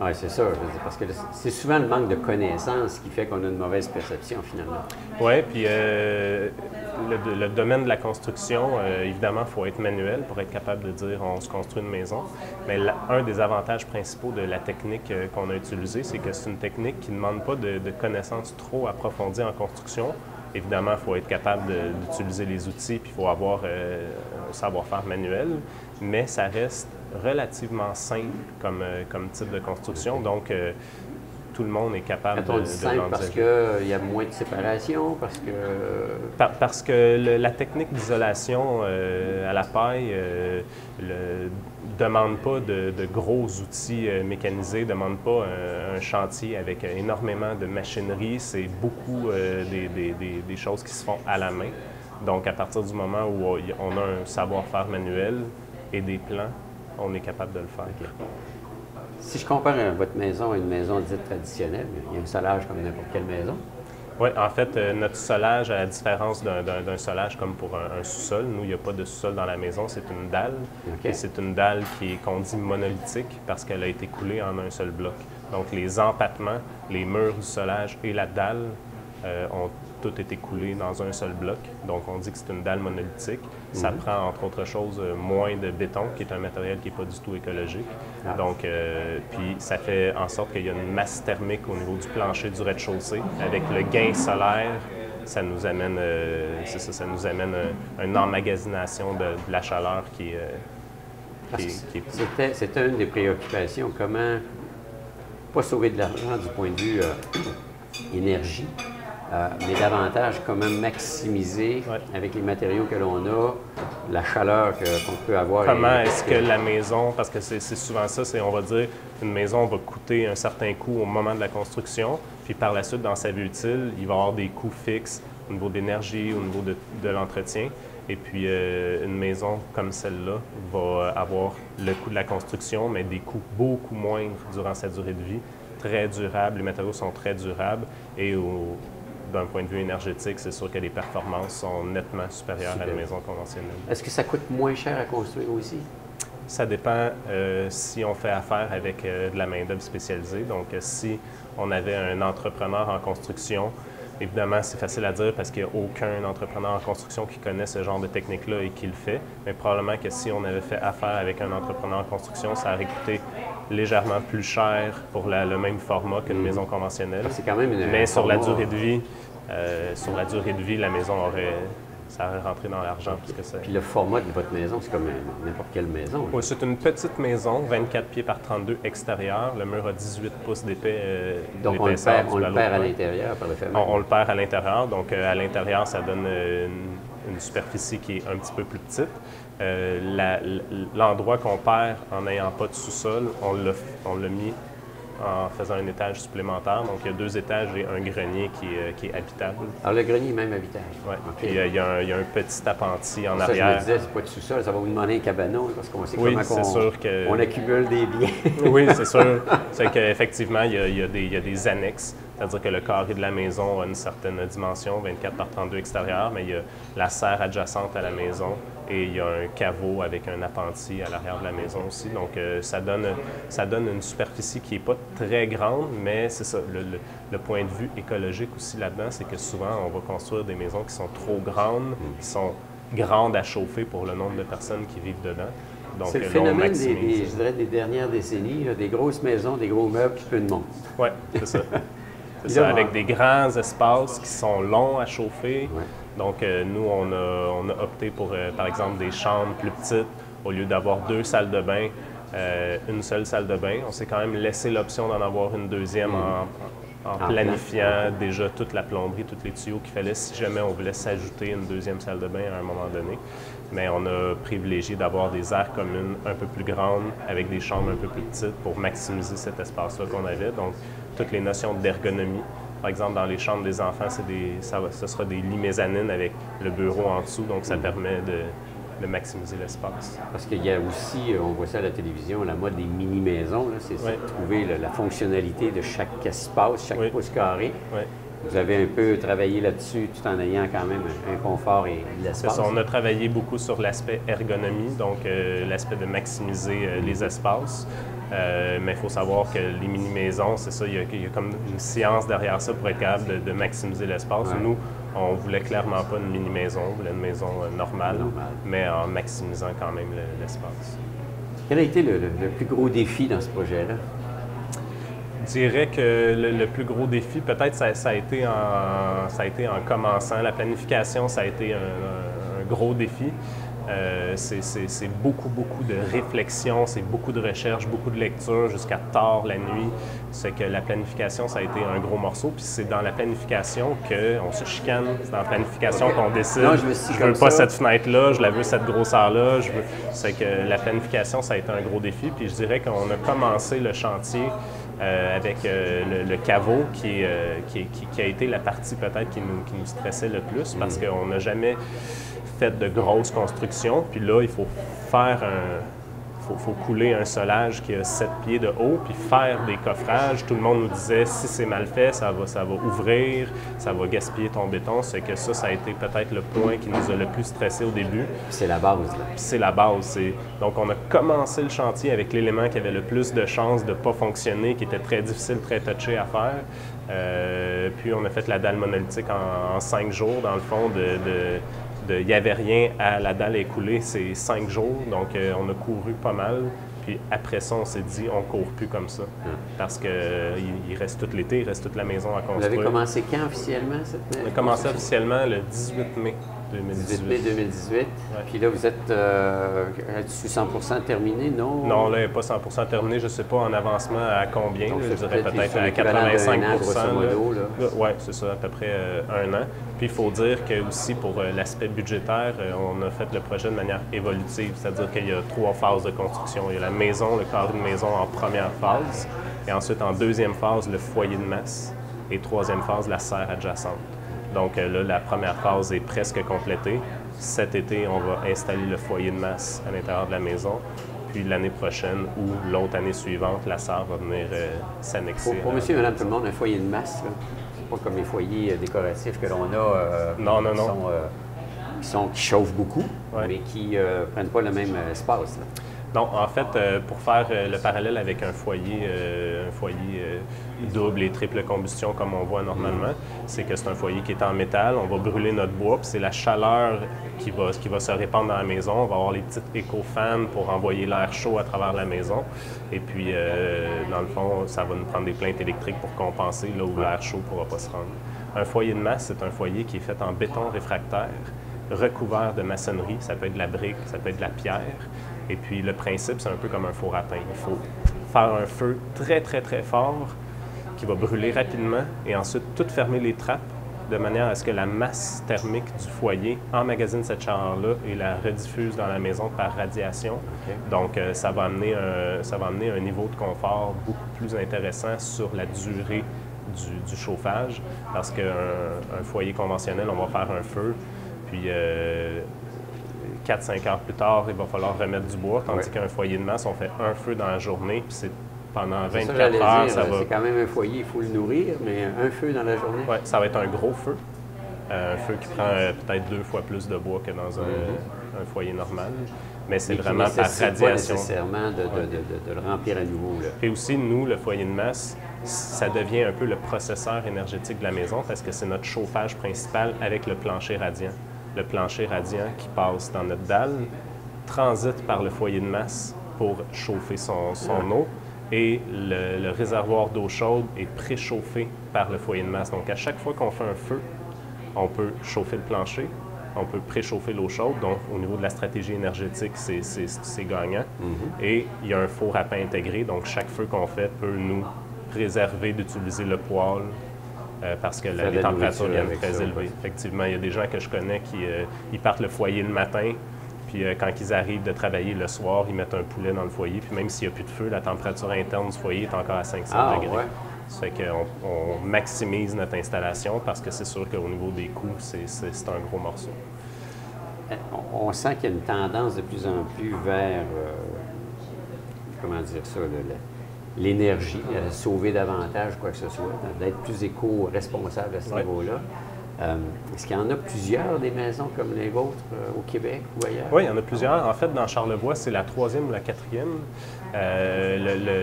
Oui, c'est ça, parce que c'est souvent le manque de connaissances qui fait qu'on a une mauvaise perception, finalement. Oui, puis le domaine de la construction, évidemment, il faut être manuel pour être capable de dire on se construit une maison. Mais un des avantages principaux de la technique qu'on a utilisée, c'est que c'est une technique qui ne demande pas de connaissances trop approfondies en construction. Évidemment, il faut être capable d'utiliser les outils, puis il faut avoir un savoir-faire manuel, mais ça reste relativement simple comme type de construction. Donc, tout le monde est capable de l'envisager. Simple parce qu'il y a moins de séparation, parce que... Parce que la technique d'isolation à la paille ne demande pas de gros outils mécanisés, ne demande pas un chantier avec énormément de machinerie. C'est beaucoup des choses qui se font à la main. Donc, à partir du moment où on a un savoir-faire manuel et des plans, on est capable de le faire. Okay. Si je compare votre maison à une maison dite traditionnelle, il y a un solage comme n'importe quelle maison? Oui, en fait, notre solage, à la différence d'un solage comme pour un sous-sol, nous, il n'y a pas de sous-sol dans la maison, c'est une dalle. Okay. Et c'est une dalle qu'on dit monolithique parce qu'elle a été coulée en un seul bloc. Donc, les empattements, les murs du solage et la dalle ont tout été coulés dans un seul bloc. Donc, on dit que c'est une dalle monolithique. Ça prend, entre autres choses, moins de béton, qui est un matériel qui n'est pas du tout écologique. Donc, puis ça fait en sorte qu'il y a une masse thermique au niveau du plancher du rez-de-chaussée. Avec le gain solaire, ça nous amène, ça nous amène une emmagasination de la chaleur qui est... C'était une des préoccupations. Comment, pas sauver de l'argent du point de vue énergie, mais davantage comment maximiser, avec les matériaux que l'on a, la chaleur qu'on peut avoir. Comment est-ce que la maison, parce que c'est souvent ça, on va dire, une maison va coûter un certain coût au moment de la construction, puis par la suite, dans sa vie utile, il va y avoir des coûts fixes au niveau d'énergie, au niveau de l'entretien. Et puis, une maison comme celle-là va avoir le coût de la construction, mais des coûts beaucoup moindres durant sa durée de vie, très durables, les matériaux sont très durables et d'un point de vue énergétique, c'est sûr que les performances sont nettement supérieures à la maison conventionnelle. Est-ce que ça coûte moins cher à construire aussi? Ça dépend si on fait affaire avec de la main-d'œuvre spécialisée. Donc, si on avait un entrepreneur en construction, évidemment, c'est facile à dire parce qu'il n'y a aucun entrepreneur en construction qui connaît ce genre de technique-là et qui le fait. Mais probablement que si on avait fait affaire avec un entrepreneur en construction, ça aurait coûté légèrement plus cher pour le même format qu'une maison conventionnelle. C'est quand même mais sur la durée de vie, la maison ça a rentré dans l'argent. Puis le format de votre maison, c'est comme n'importe quelle maison. Oui, c'est une petite maison, 24 pieds par 32 extérieur. Le mur a 18 pouces d'épaisseur. Donc on le perd à l'intérieur par le fait même. On le perd à l'intérieur. Donc à l'intérieur, ça donne une superficie qui est un petit peu plus petite. L'endroit qu'on perd en n'ayant pas de sous-sol, on l'a mis en faisant un étage supplémentaire. Donc, il y a 2 étages et un grenier qui est habitable. Alors, le grenier est même habitable? Oui. Okay. Puis, il y a un petit appentis en ça, arrière. Je me disais, c'est pas de sous-sol, ça va vous demander un cabanon, parce qu'on sait comment on accumule des biens. Oui, c'est sûr. C'est qu'effectivement, il y a des annexes. C'est-à-dire que le carré de la maison a une certaine dimension, 24 par 32 extérieur, mais il y a la serre adjacente à la maison et il y a un caveau avec un appentis à l'arrière de la maison aussi. Donc, ça donne une superficie qui n'est pas très grande, mais c'est ça. Le point de vue écologique aussi là-dedans, c'est que souvent, on va construire des maisons qui sont trop grandes, qui sont grandes à chauffer pour le nombre de personnes qui vivent dedans. C'est le phénomène des dernières décennies, là, des grosses maisons, des gros meubles qui peu de monde. Oui, c'est ça. C'est ça, avec des grands espaces qui sont longs à chauffer. Ouais. Donc, nous, on a opté pour, par exemple, des chambres plus petites. Au lieu d'avoir 2 salles de bain, une seule salle de bain. On s'est quand même laissé l'option d'en avoir une deuxième en planifiant déjà toute la plomberie, tous les tuyaux qu'il fallait si jamais on voulait s'ajouter une deuxième salle de bain à un moment donné. Mais on a privilégié d'avoir des aires communes un peu plus grandes avec des chambres un peu plus petites pour maximiser cet espace-là qu'on avait. Donc, toutes les notions d'ergonomie. Par exemple, dans les chambres des enfants, ce sera des lits mezzanines avec le bureau en dessous, donc ça permet de maximiser l'espace. Parce qu'il y a aussi, on voit ça à la télévision, la mode des mini-maisons, c'est de trouver la fonctionnalité de chaque espace, chaque pouce carré. Oui. Vous avez un peu travaillé là-dessus tout en ayant quand même un confort et de l'espace. C'est ça, on a travaillé beaucoup sur l'aspect ergonomie, donc l'aspect de maximiser les espaces. Mais il faut savoir que les mini-maisons, c'est ça, il y a comme une science derrière ça pour être capable de maximiser l'espace. Ouais. Nous, on voulait clairement pas une mini-maison, on voulait une maison normale, mais en maximisant quand même l'espace. Quel a été le plus gros défi dans ce projet-là? Je dirais que le plus gros défi, peut-être, ça a été en commençant. La planification, ça a été un gros défi. C'est beaucoup de réflexion, c'est beaucoup de recherche, beaucoup de lecture jusqu'à tard la nuit. C'est que la planification, ça a été un gros morceau. Puis c'est dans la planification qu'on se chicane. C'est dans la planification qu'on décide. Non, je veux pas cette fenêtre-là, je la veux cette grosseur-là. C'est que la planification, ça a été un gros défi. Puis je dirais qu'on a commencé le chantier avec le caveau qui a été la partie peut-être qui nous stressait le plus parce qu'on n'a jamais fait de grosses constructions. Puis là, il faut faire faut couler un solage qui a 7 pieds de haut, puis faire des coffrages. Tout le monde nous disait, si c'est mal fait, ça va ouvrir, ça va gaspiller ton béton. C'est que ça a été peut-être le point qui nous a le plus stressé au début. C'est la base, là. C'est la base. Donc, on a commencé le chantier avec l'élément qui avait le plus de chances de ne pas fonctionner, qui était très difficile, très touché à faire. Puis, on a fait la dalle monolithique en 5 jours, dans le fond, il n'y avait rien à la dalle écoulée, c'est 5 jours, donc on a couru pas mal. Puis après ça, on s'est dit, on ne court plus comme ça. Parce qu'il reste tout l'été, il reste toute la maison à construire. Vous avez commencé quand officiellement, cette On a commencé officiellement le 18 mai 2018. 18 mai 2018. Ouais. Puis là, vous êtes dessus 100% terminé, non? Non, là, il n'est pas 100% terminé. Je ne sais pas en avancement à combien. Donc, je dirais peut-être à 85 Oui, c'est ça, à peu près 1 an. Puis il faut dire que aussi pour l'aspect budgétaire, on a fait le projet de manière évolutive, c'est-à-dire qu'il y a 3 phases de construction. Il y a la maison, le carré de maison en première phase, et ensuite en deuxième phase, le foyer de masse, et troisième phase, la serre adjacente. Donc là, la première phase est presque complétée. Cet été, on va installer le foyer de masse à l'intérieur de la maison. Puis l'année prochaine ou l'autre année suivante, la serre va venir s'annexer. Pour monsieur et madame tout le monde, un foyer de masse, c'est pas comme les foyers décoratifs que l'on a qui chauffent beaucoup, mais qui ne prennent pas le même espace. Là. Non, en fait, pour faire le parallèle avec un foyer double et triple combustion comme on voit normalement, c'est que c'est un foyer qui est en métal, on va brûler notre bois, puis c'est la chaleur qui va se répandre dans la maison. On va avoir les petites éco-fans pour envoyer l'air chaud à travers la maison. Et puis, dans le fond, ça va nous prendre des plaintes électriques pour compenser là où l'air chaud ne pourra pas se rendre. Un foyer de masse, c'est un foyer qui est fait en béton réfractaire. recouvert de maçonnerie. Ça peut être de la brique, ça peut être de la pierre. Et puis le principe, c'est un peu comme un four à pain. Il faut faire un feu très, très, très fort qui va brûler rapidement et ensuite tout fermer les trappes de manière à ce que la masse thermique du foyer emmagasine cette chaleur-là et la rediffuse dans la maison par radiation. Okay. Donc, ça va amener un niveau de confort beaucoup plus intéressant sur la durée du chauffage, parce qu'un foyer conventionnel, on va faire un feu, puis 4-5 heures plus tard, il va falloir remettre du bois, tandis qu'un foyer de masse, on fait un feu dans la journée, puis c'est pendant 24 heures, ça va... C'est quand même un foyer, il faut le nourrir, mais un feu dans la journée? Oui, ça va être un gros feu. Un feu qui prend peut-être 2 fois plus de bois que dans un foyer normal. Mais c'est vraiment par radiation. Pas nécessairement de le remplir à nouveau. Là. Et aussi, nous, le foyer de masse, ça devient un peu le processeur énergétique de la maison parce que c'est notre chauffage principal avec le plancher radiant. Le plancher radiant qui passe dans notre dalle transite par le foyer de masse pour chauffer son eau. Et le réservoir d'eau chaude est préchauffé par le foyer de masse. Donc, à chaque fois qu'on fait un feu, on peut chauffer le plancher, on peut préchauffer l'eau chaude. Donc, au niveau de la stratégie énergétique, c'est gagnant. Et il y a un four à pain intégré. Donc, chaque feu qu'on fait peut nous préserver d'utiliser le poêle parce que les températures viennent très élevées. Effectivement, il y a des gens que je connais qui ils partent le foyer le matin. Puis quand ils arrivent de travailler le soir, ils mettent un poulet dans le foyer. Puis même s'il n'y a plus de feu, la température interne du foyer est encore à 500 degrés. Ouais. Ça fait qu'on maximise notre installation parce que c'est sûr qu'au niveau des coûts, c'est un gros morceau. On sent qu'il y a une tendance de plus en plus vers, comment dire ça, l'énergie, sauver davantage, quoi que ce soit, d'être plus éco-responsable à ce niveau-là. Est-ce qu'il y en a plusieurs des maisons comme les vôtres au Québec ou ailleurs? Oui, il y en a plusieurs. En fait, dans Charlevoix, c'est la 3e ou la 4e.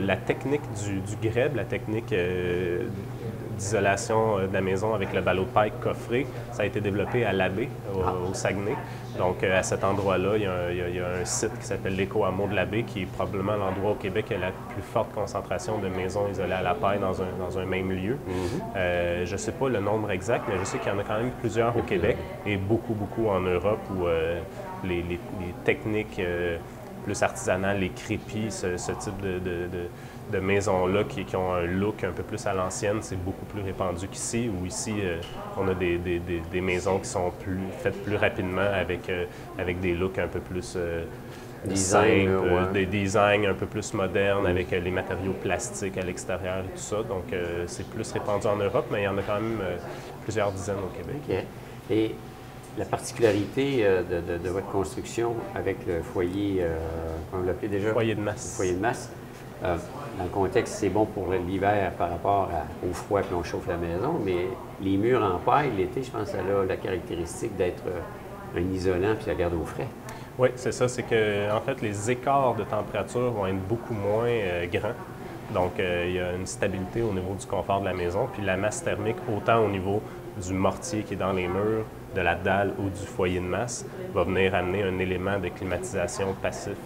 La technique du grèbe, la technique d'isolation de la maison avec le ballot de paille coffré, ça a été développé à l'Abbé, au Saguenay. Donc, à cet endroit-là, il y a un site qui s'appelle l'Éco-Hameau de l'Abbé, qui est probablement l'endroit au Québec qui a la plus forte concentration de maisons isolées à la paille dans un même lieu. Je ne sais pas le nombre exact, mais je sais qu'il y en a quand même plusieurs au Québec et beaucoup en Europe où les techniques plus artisanales, les crépis, ce type de maisons-là qui ont un look un peu plus à l'ancienne, c'est beaucoup plus répandu qu'ici, où ici, on a des maisons qui sont faites plus rapidement avec des looks un peu plus simples, des designs un peu plus modernes, avec les matériaux plastiques à l'extérieur et tout ça. Donc, c'est plus répandu en Europe, mais il y en a quand même plusieurs dizaines au Québec. OK. Et la particularité de votre construction avec le foyer, comment vous l'appelez déjà? Foyer de masse. Foyer de masse. Dans le contexte, c'est bon pour l'hiver par rapport au froid puis on chauffe la maison, mais les murs en paille, l'été, je pense que ça a la caractéristique d'être un isolant puis ça garde au frais. Oui, c'est ça. C'est que en fait, les écarts de température vont être beaucoup moins grands. Donc, il y a une stabilité au niveau du confort de la maison. Puis la masse thermique, autant au niveau du mortier qui est dans les murs, de la dalle ou du foyer de masse, va venir amener un élément de climatisation passif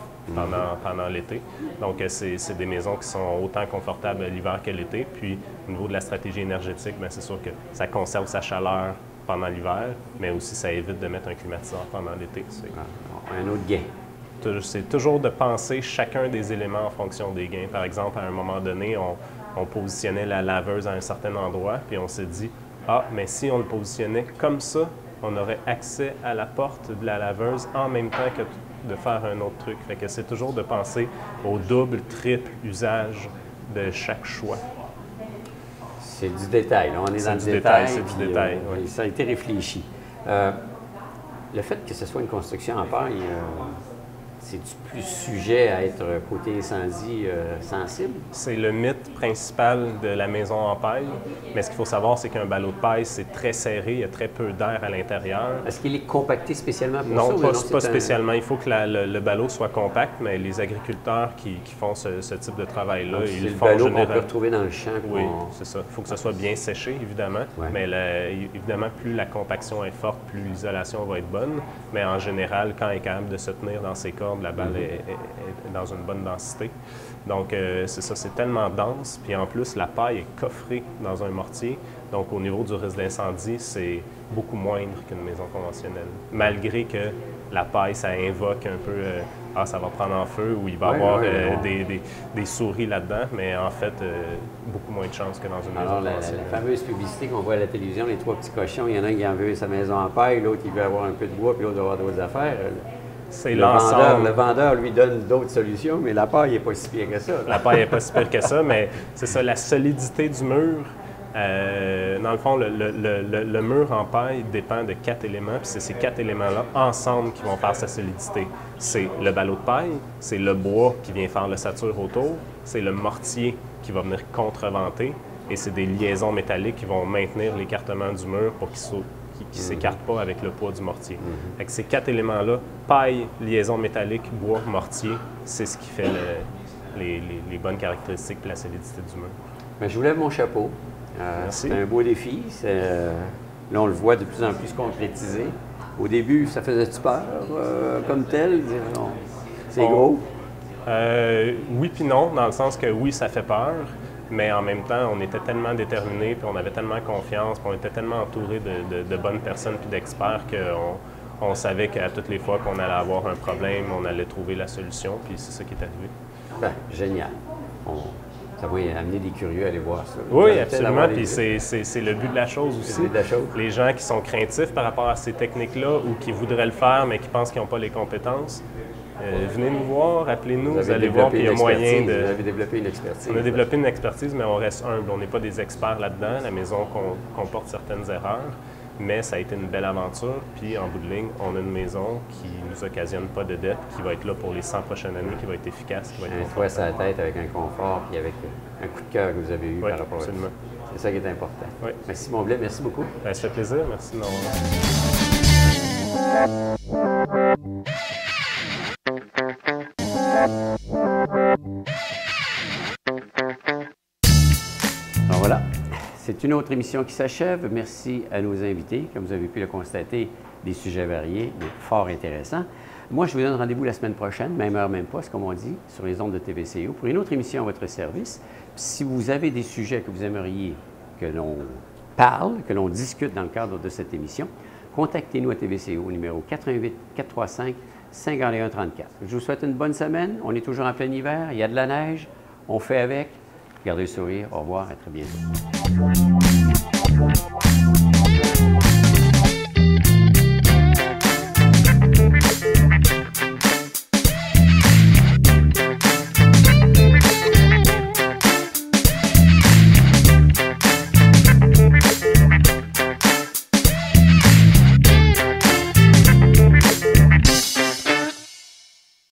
pendant l'été. Donc, c'est des maisons qui sont autant confortables l'hiver que l'été. Puis, au niveau de la stratégie énergétique, bien, c'est sûr que ça conserve sa chaleur pendant l'hiver, mais aussi ça évite de mettre un climatiseur pendant l'été. Un autre gain. C'est toujours de penser chacun des éléments en fonction des gains. Par exemple, à un moment donné, on positionnait la laveuse à un certain endroit, puis on s'est dit, mais si on le positionnait comme ça, on aurait accès à la porte de la laveuse en même temps que de faire un autre truc. Fait que c'est toujours de penser au double, triple usage de chaque choix. C'est du détail. Là. On est dans le détail. C'est du détail. Oui. Ça a été réfléchi. Le fait que ce soit une construction en paille, c'est-tu plus sujet à être côté incendie sensible? C'est le mythe principal de la maison en paille. Mais ce qu'il faut savoir, c'est qu'un ballot de paille, c'est très serré, il y a très peu d'air à l'intérieur. Est-ce qu'il est compacté spécialement pour ça? Non, pas spécialement. Il faut que le ballot soit compact, mais les agriculteurs qui font ce type de travail-là, ils le font généralement. C'est le ballot qu'on peut retrouver dans le champ. Oui, c'est ça. Il faut que ce soit bien séché, évidemment. Ouais. Mais évidemment, plus la compaction est forte, plus l'isolation va être bonne. Mais en général, quand il est capable de se tenir dans ses cordes, la balle est dans une bonne densité. Donc, c'est ça, c'est tellement dense. Puis en plus, la paille est coffrée dans un mortier. Donc, au niveau du risque d'incendie, c'est beaucoup moindre qu'une maison conventionnelle. Malgré que la paille, ça invoque un peu ça va prendre en feu ou il va y avoir des souris là-dedans, mais en fait, beaucoup moins de chances que dans une maison conventionnelle. La fameuse publicité qu'on voit à la télévision, les trois petits cochons, il y en a un qui en veut sa maison en paille, l'autre il veut avoir un peu de bois, puis l'autre avoir d'autres affaires. C'est l'ensemble. Le vendeur lui donne d'autres solutions, mais la paille n'est pas si pire que ça. La paille n'est pas si pire que ça, mais c'est ça, la solidité du mur. Dans le fond, le mur en paille dépend de 4 éléments, puis c'est ces 4 éléments-là ensemble qui vont faire sa solidité. C'est le ballot de paille, c'est le bois qui vient faire l'ossature autour, c'est le mortier qui va venir contreventer, et c'est des liaisons métalliques qui vont maintenir l'écartement du mur pour qu'il ne s'écarte pas avec le poids du mortier. Fait que ces 4 éléments-là, paille, liaison métallique, bois, mortier, c'est ce qui fait les bonnes caractéristiques de la solidité du mur. Bien, je vous lève mon chapeau. C'est un beau défi. Là, on le voit de plus en plus se concrétiser. Au début, ça faisait-tu peur comme tel? C'est gros? Oui puis non, dans le sens que oui, ça fait peur, mais en même temps, on était tellement déterminés, puis on avait tellement confiance, puis on était tellement entourés de bonnes personnes puis d'experts qu'on savait qu'à toutes les fois qu'on allait avoir un problème, on allait trouver la solution, puis c'est ça qui est arrivé. Bien, génial. Ça va amener des curieux à aller voir ça. Oui, absolument. Puis c'est le but de la chose aussi. C'est le but de la chose. Les gens qui sont craintifs par rapport à ces techniques-là ou qui voudraient le faire, mais qui pensent qu'ils n'ont pas les compétences, venez nous voir, appelez-nous, vous allez voir qu'il y a moyen de... Vous avez développé une expertise. On a développé une expertise, mais on reste humble. On n'est pas des experts là-dedans. La maison comporte certaines erreurs, mais ça a été une belle aventure. Puis, en bout de ligne, on a une maison qui ne nous occasionne pas de dette, qui va être là pour les 100 prochaines années, qui va être efficace, qui va être un toit sur la tête avec un confort, puis avec un coup de cœur que vous avez eu par rapport absolument. à ça. C'est ça qui est important. Oui. Merci, mon blé. Merci beaucoup. Ça fait plaisir. Merci de m'avoir. Alors voilà. C'est une autre émission qui s'achève. Merci à nos invités. Comme vous avez pu le constater, des sujets variés, mais fort intéressants. Moi, je vous donne rendez-vous la semaine prochaine, même heure, même poste, comme on dit, sur les ondes de TVCO, pour une autre émission à votre service. Puis, si vous avez des sujets que vous aimeriez que l'on parle, que l'on discute dans le cadre de cette émission, contactez-nous à TVCO au numéro 88-435-5134. Je vous souhaite une bonne semaine. On est toujours en plein hiver. Il y a de la neige. On fait avec. Gardez le sourire. Au revoir. À très bientôt.